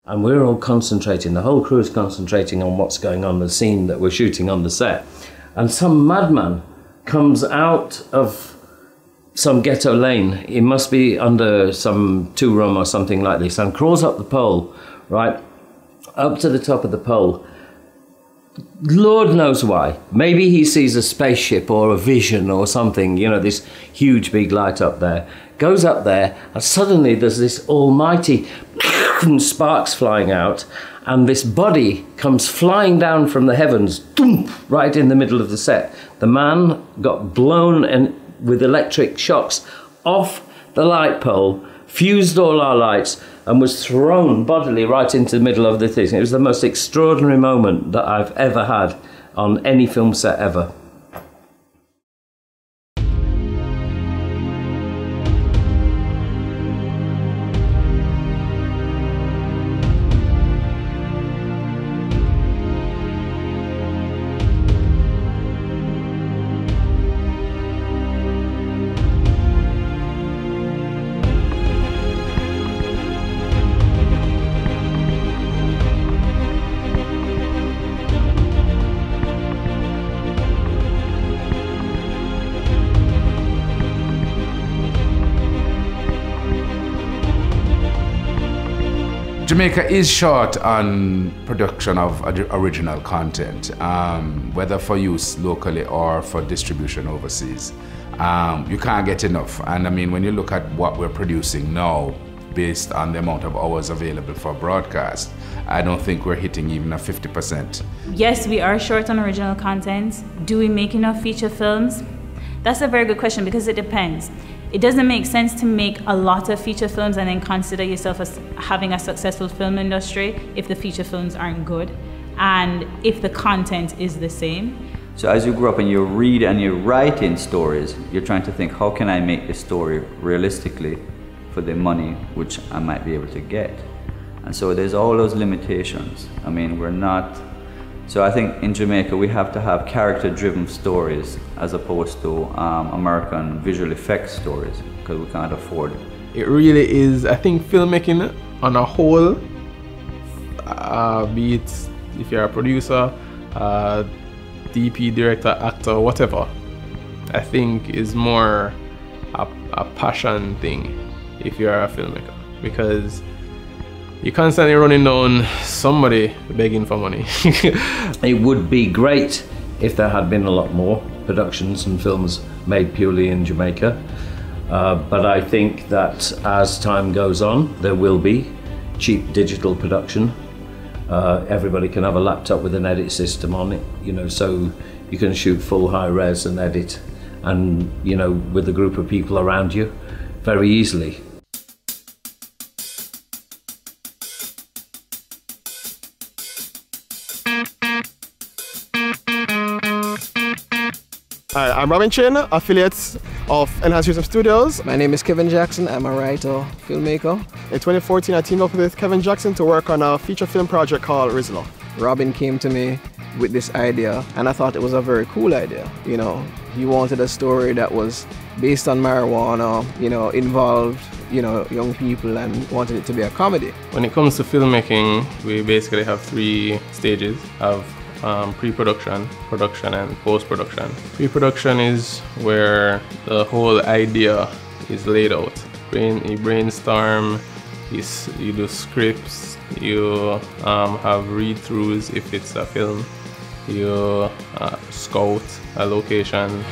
And we're all concentrating, the whole crew is concentrating on what's going on, the scene that we're shooting on the set. And some madman comes out of some ghetto lane. He must be under some two-room or something like this, and crawls up the pole, right, up to the top of the pole. Lord knows why. Maybe he sees a spaceship or a vision or something, you know, this huge big light up there. Goes up there, and suddenly there's this almighty sparks flying out, and this body comes flying down from the heavens, right in the middle of the set. The man got blown with electric shocks off the light pole, fused all our lights, and was thrown bodily right into the middle of the thing. It was the most extraordinary moment that I've ever had on any film set ever. Jamaica is short on production of original content, whether for use locally or for distribution overseas. You can't get enough. And I mean, when you look at what we're producing now, based on the amount of hours available for broadcast, I don't think we're hitting even a 50%. Yes, we are short on original content. Do we make enough feature films? That's a very good question, because it depends. It doesn't make sense to make a lot of feature films and then consider yourself as having a successful film industry if the feature films aren't good and if the content is the same. So as you grow up and you read and you write in stories, you're trying to think, how can I make this story realistically for the money which I might be able to get? And so there's all those limitations. I mean, we're not... So I think in Jamaica we have to have character-driven stories as opposed to American visual effects stories, because we can't afford it. It really is, I think filmmaking on a whole, be it if you're a producer, DP, director, actor, whatever, I think is more a passion thing if you're a filmmaker, because you're constantly running down somebody begging for money. It would be great if there had been a lot more productions and films made purely in Jamaica. But I think that as time goes on, there will be cheap digital production. Everybody can have a laptop with an edit system on it, you know, so you can shoot full high res and edit, and, you know, with a group of people around you very easily. Hi, I'm Robin Chin, affiliate of Enhanced Realism Studios. My name is Kevin Jackson. I'm a writer, filmmaker. In 2014, I teamed up with Kevin Jackson to work on a feature film project called Rizla. Robin came to me with this idea, and I thought it was a very cool idea. You know, he wanted a story that was based on marijuana, you know, involved, you know, young people, and wanted it to be a comedy. When it comes to filmmaking, we basically have 3 stages of pre-production, production, and post-production. Pre-production is where the whole idea is laid out. You brainstorm, you do scripts, you have read-throughs if it's a film, you scout a location.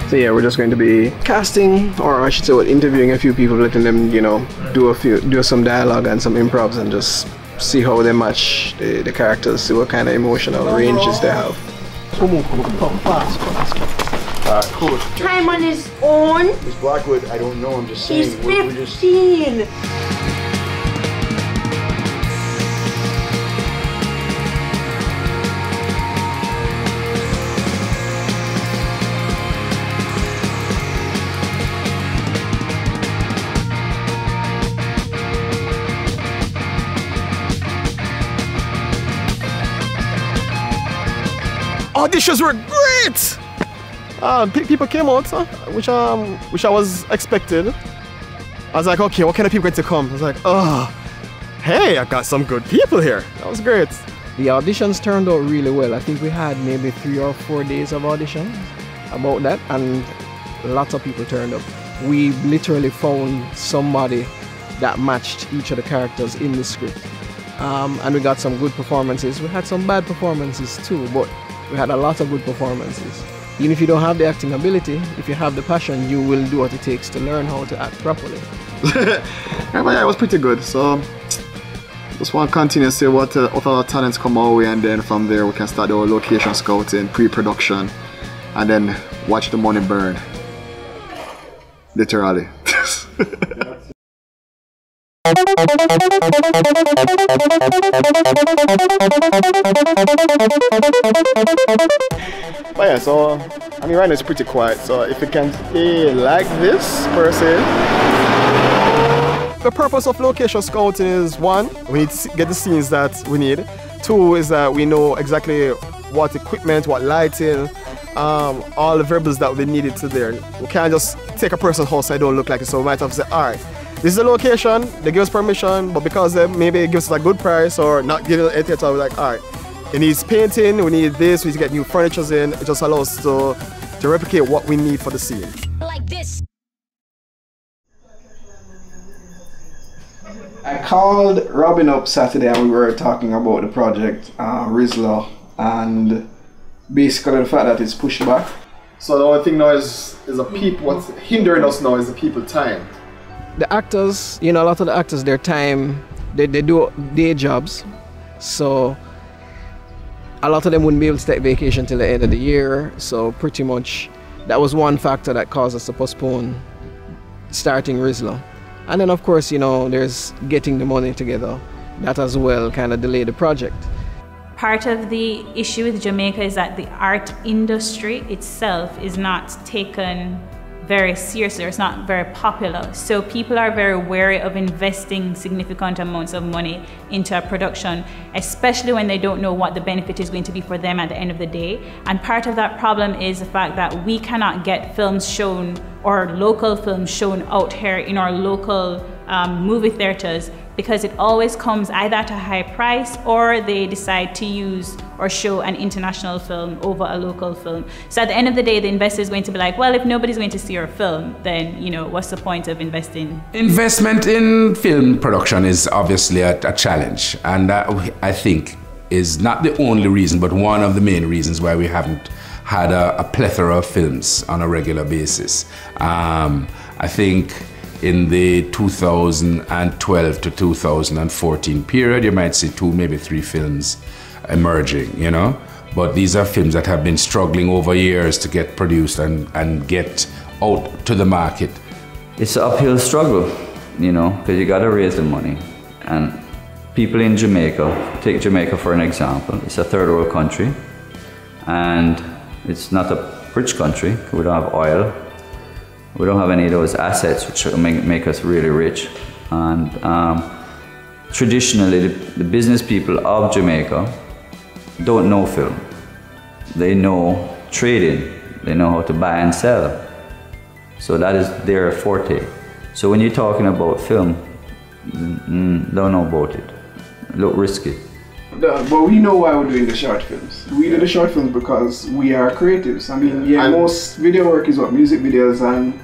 So yeah, we're just going to be casting, or I should say, interviewing a few people, letting them, you know, do some dialogue and some improvs, and just see how they match the characters, see what kind of emotional ranges they have. Cool. Time on his own. Miss Blackwood, I don't know, I'm just saying. He's 15. Auditions were great. People came out, which I was expected. I was like, okay, what kind of people going to come? I was like, oh, hey, I got some good people here. That was great. The auditions turned out really well. I think we had maybe 3 or 4 days of auditions about that, and lots of people turned up. We literally found somebody that matched each of the characters in the script. And we got some good performances. We had some bad performances too, but we had a lot of good performances. Even if you don't have the acting ability, if you have the passion, you will do what it takes to learn how to act properly. Yeah, it was pretty good. So just want to continue to see what other talents come our way, and then from there we can start our location scouting, pre-production, and then watch the money burn. Literally. But yeah, so I mean right now it's pretty quiet, so if it can stay like this per se. The purpose of location scouting is 1, we need to get the scenes that we need. 2 is that we know exactly what equipment, what lighting, all the variables that we needed to there. We can't just take a person's house and it don't look like it, so we might have to say, alright, this is the location, they give us permission, but because they maybe give us a good price or not give it anything at all, we're like, alright, it needs painting, we need this, we need to get new furniture in. It just allows us to replicate what we need for the scene. Like this. I called Robin up Saturday and we were talking about the project, Rizla, and basically the fact that it's pushed back. So the only thing now is the people, what's hindering us now is the people time. The actors, you know, a lot of the actors, their time, they do day jobs, so a lot of them wouldn't be able to take vacation till the end of the year, so pretty much that was one factor that caused us to postpone starting Rizla. And then of course, you know, there's getting the money together. That as well kind of delayed the project. Part of the issue with Jamaica is that the art industry itself is not taken very seriously, or it's not very popular. So people are very wary of investing significant amounts of money into a production, especially when they don't know what the benefit is going to be for them at the end of the day. And part of that problem is the fact that we cannot get films shown, or local films shown out here in our local movie theaters, because it always comes either at a high price or they decide to use or show an international film over a local film. So at the end of the day, the investor is going to be like, well, if nobody's going to see your film, then, you know, what's the point of investing? Investment in film production is obviously a challenge, and that, I think, is not the only reason, but one of the main reasons why we haven't had a plethora of films on a regular basis. I think in the 2012 to 2014 period, you might see 2, maybe 3 films emerging, you know? But these are films that have been struggling over years to get produced and get out to the market. It's an uphill struggle, you know, because you gotta raise the money. And people in Jamaica, take Jamaica for an example, it's a third world country, and it's not a rich country. We don't have oil. We don't have any of those assets which make us really rich. And traditionally, the business people of Jamaica don't know film. They know trading. They know how to buy and sell. So that is their forte. So when you're talking about film, don't know about it. Look risky. But we know why we're doing the short films. We do the short films because we are creatives. I mean, yeah, most video work is what, music videos and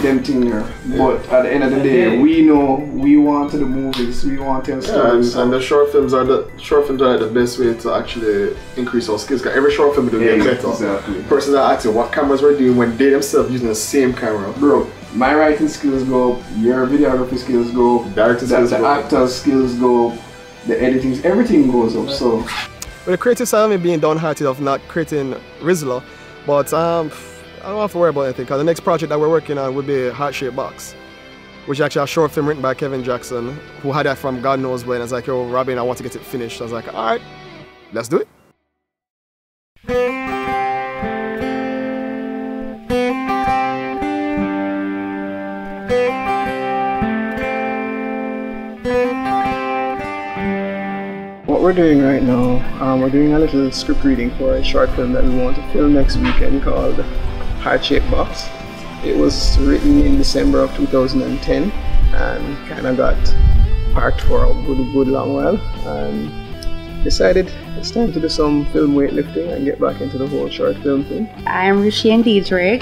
them thing there. But at the end of the day, we know we want to do movies, we want to tell stories. And the short films are the best way to actually increase our skills. Because every short film we do get better. Exactly. Persons are asking what cameras we're doing when they themselves using the same camera. Bro, my writing skills go up, your videography skills go up, Director skills the go up. actor's skills go up, the editing, everything goes up. So with the creative side of me being downhearted of not creating Rizla, but I don't have to worry about anything, because the next project that we're working on would be Heart Shaped Box, which is actually a short film written by Kevin Jackson, who had that from God knows when. I was like, yo, Robin, I want to get it finished. I was like, all right, let's do it. what we're doing right now, we're doing a little script reading for a short film that we want to film next weekend called Heart-Shaped Box. It was written in December of 2010 and kind of got parked for a good long while, and decided it's time to do some film weightlifting and get back into the whole short film thing. I'm Ruschiene Deidrick,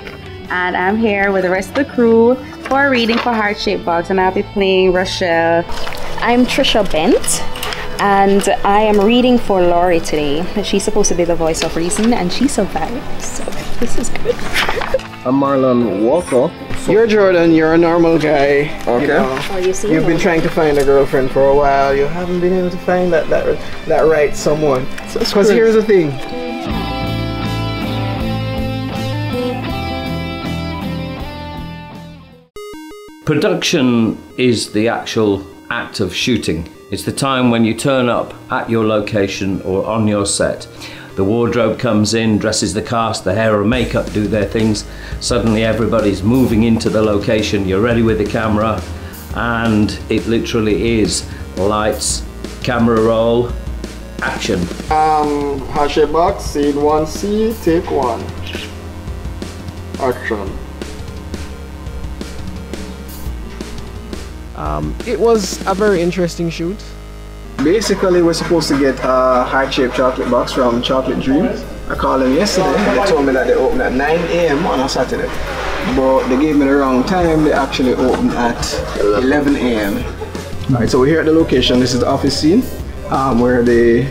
and I'm here with the rest of the crew for a reading for Heart-Shaped Box, and I'll be playing Rochelle. I'm Tricia Bent, and I am reading for Laurie today. She's supposed to be the voice of reason, and she survived, so this is good. I'm Marlon Walker. You're Jordan, you're a normal guy. Okay. You know, You've been trying to find a girlfriend for a while. You haven't been able to find that right someone. Because here's the thing. Production is the actual act of shooting. It's the time when you turn up at your location or on your set. The wardrobe comes in, dresses the cast, the hair and makeup do their things. Suddenly everybody's moving into the location, you're ready with the camera, and it literally is lights, camera roll, action. Heart-Shaped Box, scene 1C, take 1. Action. It was a very interesting shoot. Basically, we're supposed to get a heart-shaped chocolate box from Chocolate Dream. I called them yesterday. They told me that they open at 9 a.m. on a Saturday. But they gave me the wrong time. They actually open at 11 a.m. Alright, so we're here at the location. This is the office scene where the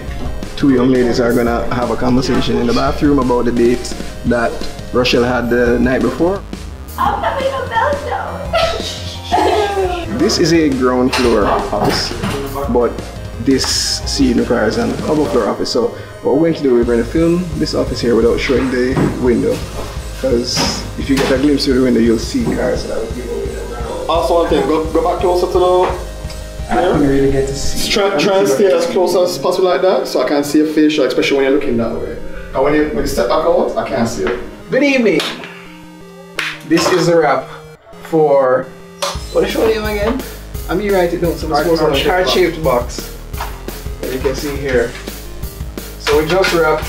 two young ladies are going to have a conversation in the bathroom about the date that Rochelle had the night before. I'm having a meltdown. This is a ground floor office, but this scene requires an upper floor office. So what we're going to do, we're going to film this office here without showing the window, because if you get a glimpse through the window, you'll see cars that will give away the ground. Also, one thing, go back closer to the... I don't really get to see. Try and stay as close as possible like that, so I can see your facial, especially when you're looking that way. And when you step back out, I can't see it. Good evening. This is the wrap for... What is your name again? I'm here write it down. So it's heart-shaped box. As you can see here. So we just wrapped.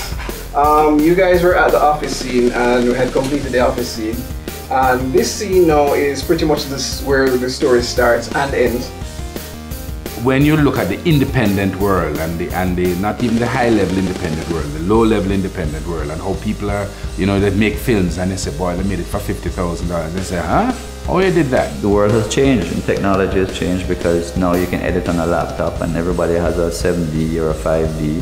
You guys were at the office scene and we had completed the office scene. And this scene now is pretty much where the story starts and ends. When you look at the independent world and the not even the high level independent world, the low level independent world, and how people are, you know, that make films and they say, boy, they made it for $50,000. They say, huh? Oh, you did that? The world has changed and technology has changed, because now you can edit on a laptop and everybody has a 7D or a 5D,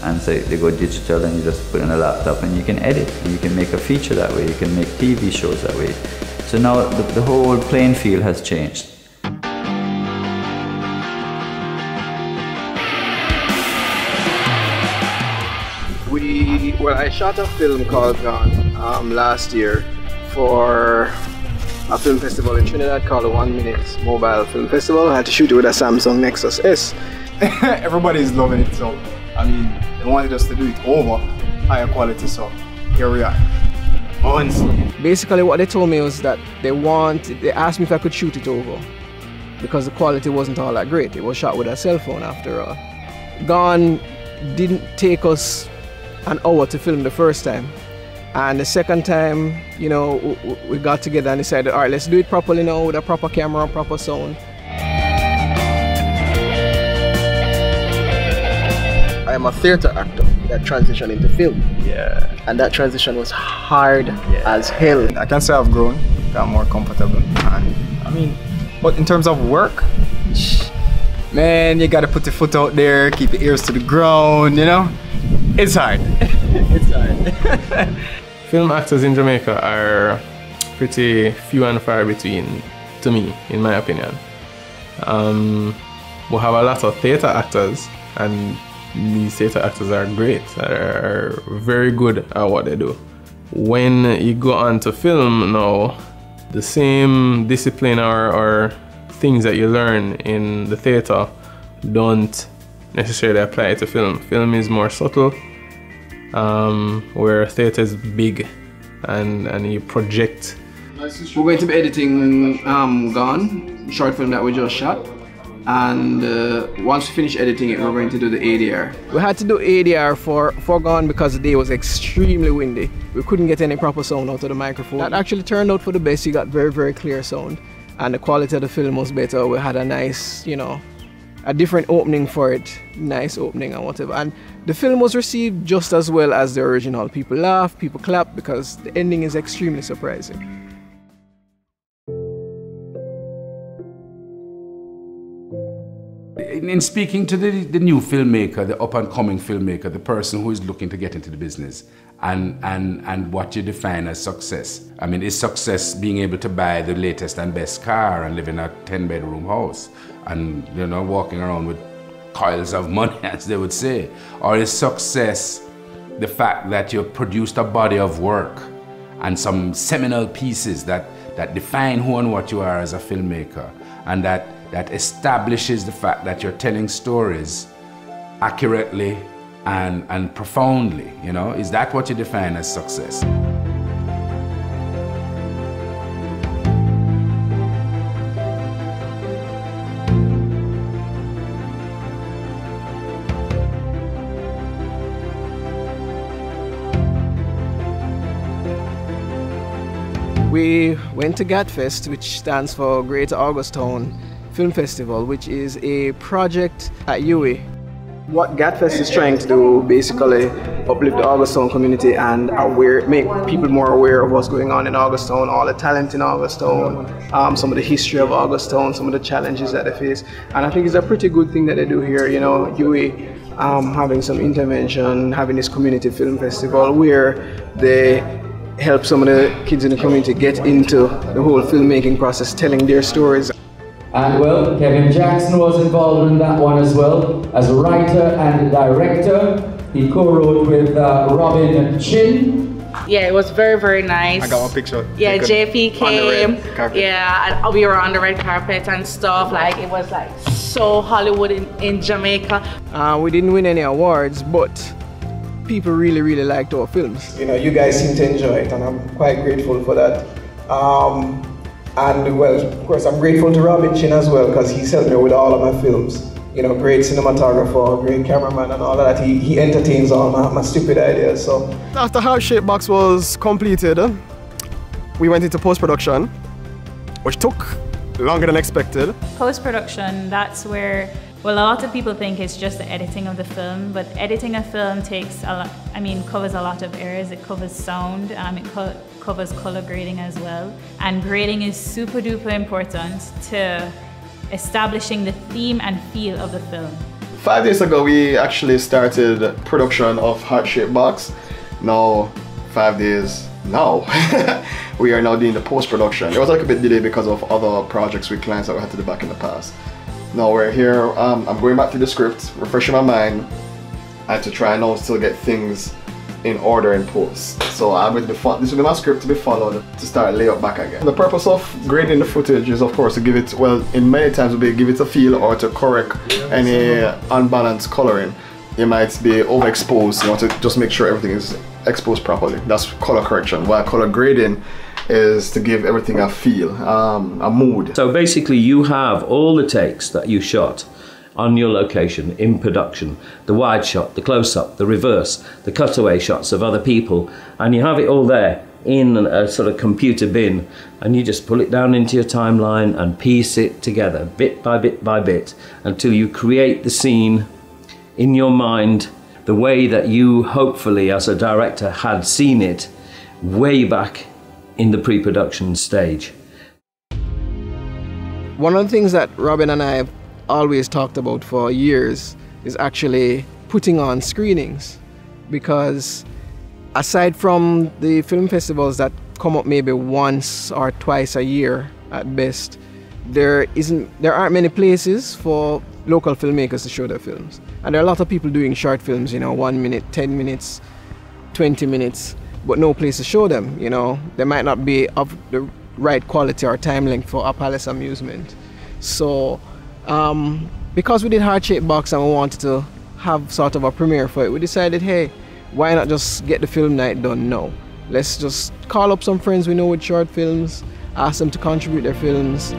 and so they go digital and you just put it on a laptop and you can edit and you can make a feature that way, you can make TV shows that way. So now the whole playing field has changed. I shot a film called Gone last year for a film festival in Trinidad called the 1 Minute Mobile Film Festival. I had to shoot it with a Samsung Nexus S. Everybody's loving it, so I mean, they wanted us to do it over higher quality, so here we are. Basically what they told me was that they asked me if I could shoot it over because the quality wasn't all that great. It was shot with a cell phone after all. Gone didn't take us an hour to film the first time, and the second time, you know, we got together and decided, all right, let's do it properly now with a proper camera, proper sound. I am a theater actor that transitioned into film. Yeah. And that transition was hard as hell. I can say I've grown, got more comfortable, and I mean, but in terms of work, man, you gotta put your foot out there, keep your ears to the ground, you know? It's hard. It's hard. Film actors in Jamaica are pretty few and far between, to me, in my opinion. We have a lot of theatre actors, and these theatre actors are great, are very good at what they do. When you go on to film now, the same discipline or things that you learn in the theatre don't necessarily apply to film. Film is more subtle, where theatre is big and you project. We're going to be editing Gone, short film that we just shot, and once we finish editing it, we're going to do the ADR. We had to do ADR for Foregone because the day was extremely windy. We couldn't get any proper sound out of the microphone. That actually turned out for the best. You got very, very clear sound, and the quality of the film was better. We had a nice, you know, a different opening for it, nice opening and whatever. And the film was received just as well as the original. People laughed, people clapped, because the ending is extremely surprising. In speaking to the new filmmaker, the up-and-coming filmmaker, the person who is looking to get into the business, and what you define as success. I mean, is success being able to buy the latest and best car and live in a 10-bedroom house and, you know, walking around with coils of money, as they would say? Or is success the fact that you've produced a body of work and some seminal pieces that define who and what you are as a filmmaker, and that establishes the fact that you're telling stories accurately and profoundly, you know? Is that what you define as success? We went to GATFest, which stands for Greater Augustown Film Festival, which is a project at UWI. What GATFest is trying to do, basically uplift the Augustown community and make people more aware of what's going on in Augustown, all the talent in Augustown, some of the history of Augustown, some of the challenges that they face. And I think it's a pretty good thing that they do here, you know, UWI having some intervention, having this community film festival where they help some of the kids in the community get into the whole filmmaking process, telling their stories. And well, Kevin Jackson was involved in that one as well, as a writer and director. He co-wrote with Robin Chin. Yeah, it was very, very nice. I got one picture. Yeah, JP came. Yeah, and we were on the red carpet and stuff. Like, it was like so Hollywood in Jamaica. We didn't win any awards, but people really, really liked our films. You know, you guys seem to enjoy it, and I'm quite grateful for that. And well, of course, I'm grateful to Robin Chin as well, because he's helped me with all of my films. You know, great cinematographer, great cameraman, and all of that. He entertains all my stupid ideas. So after Heart Shape Box was completed, we went into post-production, which took longer than expected. Post-production, that's where, well, a lot of people think it's just the editing of the film, but editing a film takes a lot, covers a lot of areas. It covers sound, it covers color grading as well. And grading is super duper important to establishing the theme and feel of the film. 5 days ago, we actually started production of Heart Shape Box. Now, 5 days now, we are now doing the post-production. It was like a bit delayed because of other projects with clients that we had to do back in the past. Now we're here, I'm going back to the script, refreshing my mind, and to try now still get things in order in post. So this will be my script to be followed to start layout back again. The purpose of grading the footage is, of course, to give it, well, in many times will be give it a feel or to correct any unbalanced coloring. You might be overexposed, you want to just make sure everything is exposed properly. That's color correction, while color grading is to give everything a feel, a mood. So basically you have all the takes that you shot on your location in production, the wide shot, the close-up, the reverse, the cutaway shots of other people, and you have it all there in a sort of computer bin, and you just pull it down into your timeline and piece it together bit by bit by bit until you create the scene in your mind the way that you hopefully as a director had seen it way back in the pre-production stage. One of the things that Robin and I have always talked about for years is actually putting on screenings, because aside from the film festivals that come up maybe once or twice a year at best, there aren't many places for local filmmakers to show their films. And there are a lot of people doing short films, you know, 1 minute, 10 minutes, 20 minutes, but no place to show them, you know. They might not be of the right quality or time length for a palace amusement. So because we did Heart Shape Box and we wanted to have sort of a premiere for it, we decided, hey, why not just get the film night done now? Let's just call up some friends we know with short films, ask them to contribute their films.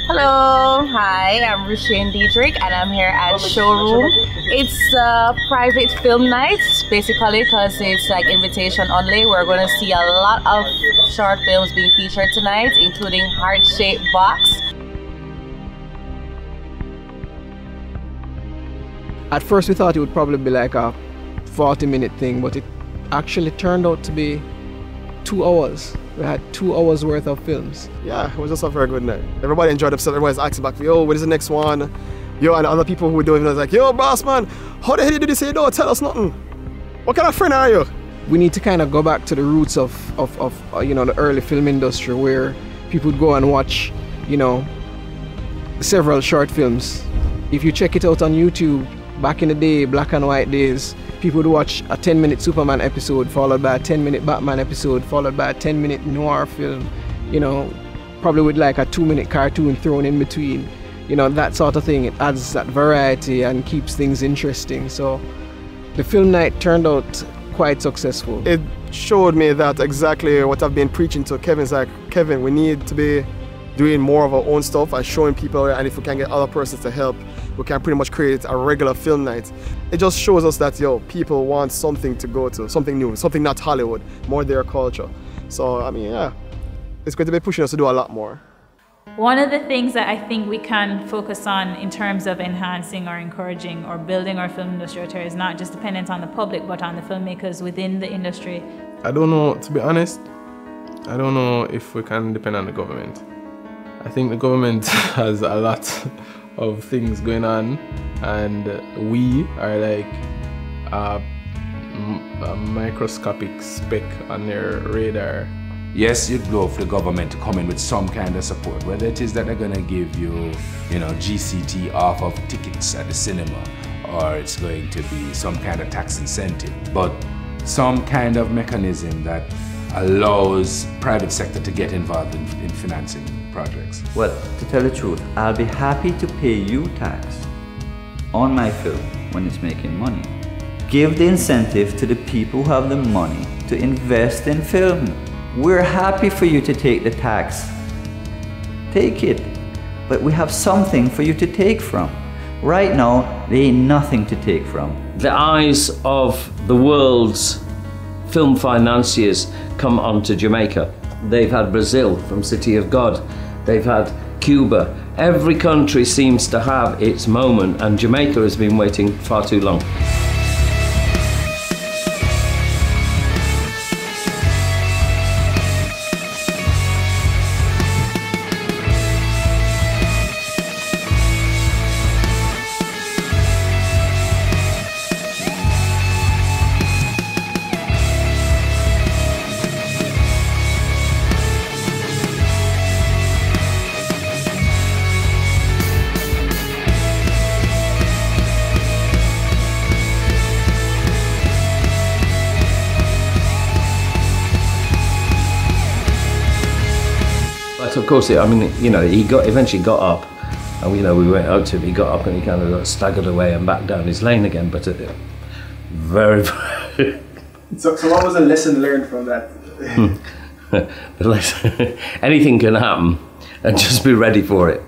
Hello, hi, I'm Ruschiene Deidrick and I'm here at Showroom. It's a private film night, basically, because it's like invitation only. We're going to see a lot of short films being featured tonight, including Heart-Shaped Box. At first we thought it would probably be like a 40-minute thing, but it actually turned out to be 2 hours. We had 2 hours worth of films. Yeah, it was just a very good night. Everybody enjoyed themselves. Everybody's asking back, yo, when is the next one? Yo, and other people who don't even know, like, yo, boss man, how the hell did you say, don't tell us nothing? What kind of friend are you? We need to kind of go back to the roots of you know, the early film industry where people would go and watch, you know, several short films. If you check it out on YouTube, back in the day, black and white days, people would watch a 10-minute Superman episode followed by a 10-minute Batman episode followed by a 10-minute noir film, you know, probably with like a 2-minute cartoon thrown in between, you know, that sort of thing. It adds that variety and keeps things interesting. So the film night turned out quite successful. It showed me that exactly what I've been preaching to Kevin's like, Kevin, we need to be doing more of our own stuff and showing people, and if we can get other persons to help, we can pretty much create a regular film night. It just shows us that, yo, people want something to go to, something new, something not Hollywood, more their culture. So, I mean, yeah, it's going to be pushing us to do a lot more. One of the things that I think we can focus on in terms of enhancing or encouraging or building our film industry is not just dependent on the public, but on the filmmakers within the industry. I don't know, to be honest, I don't know if we can depend on the government. I think the government has a lot of things going on, and we are like a microscopic speck on their radar. Yes, you'd love for the government to come in with some kind of support, whether it is that they're gonna give you, you know, GCT off of tickets at the cinema, or it's going to be some kind of tax incentive, but some kind of mechanism that allows private sector to get involved in financing projects. Well, to tell the truth, I'll be happy to pay you tax on my film when it's making money. Give the incentive to the people who have the money to invest in film. We're happy for you to take the tax. Take it, but we have something for you to take from. Right now, there ain't nothing to take from. The eyes of the world's film financiers come onto Jamaica. They've had Brazil from City of God. They've had Cuba. Every country seems to have its moment, and Jamaica has been waiting far too long. Of course, I mean, you know, he eventually got up, and you know, we went out to him. He got up and he kind of staggered away and back down his lane again. But very. So what was the lesson learned from that? The lesson, anything can happen, and just be ready for it.